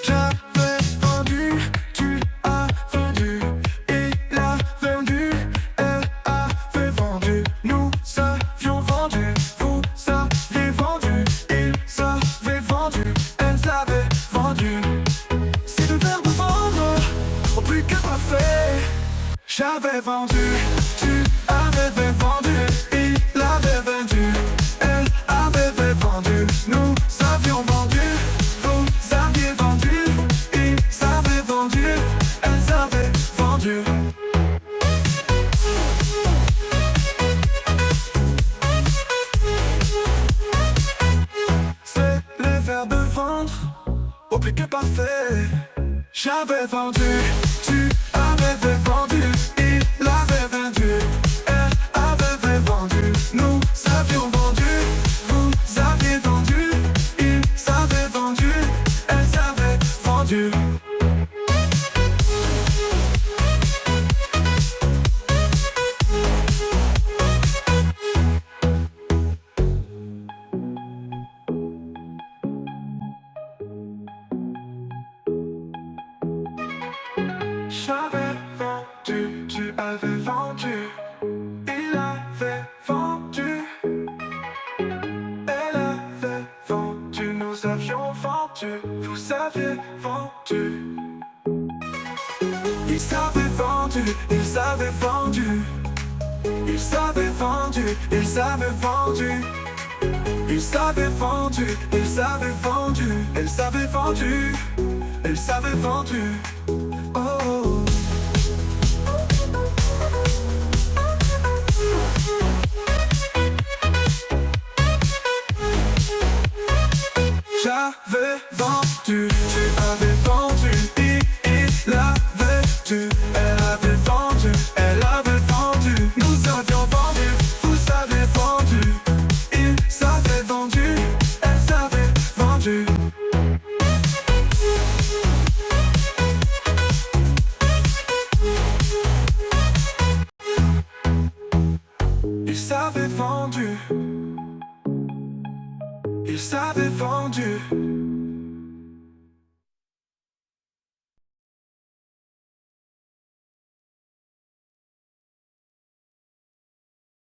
J'avais vendu, tu as vendu. Il avait vendu, elle avait vendu. Nous avions vendu, vous avez vendu. Ils avaient vendu, elles avaient vendu. Si le verbe vendre au plus que parfait. J'avais vendu, tu avais vendu. Il avait vendu, elle avait vendu. Nous avions vendu, vous aviez vendu. Ils avaient vendu, elles avaient vendu. C'est le verbe vendre au plus que parfait. J'avais vendu, tu avais vendu. Il avait vendu, elle avait vendu. Nous avions vendu, vous aviez vendu. Ils avaient vendu, elles avaient vendu. J'avais vendu, tu avais vendu. Il avait vendu, elle avait vendu. Nous avions vendu, vous aviez vendu. Ils avaient vendu, ils avaient vendu. Ils avaient vendu, ils avaient vendu. Ils avaient vendu, ils avaient vendu. Elles avaient vendu, elles avaient vendu. Oh. J'avais vendu, tu avais vendu. Il avait vendu, elle avait vendu. Elle avait vendu, nous avions vendu. Vous avez vendu, ils avaient vendu. Elles avaient vendu. Ils avaient vendu, ils avaient vendu.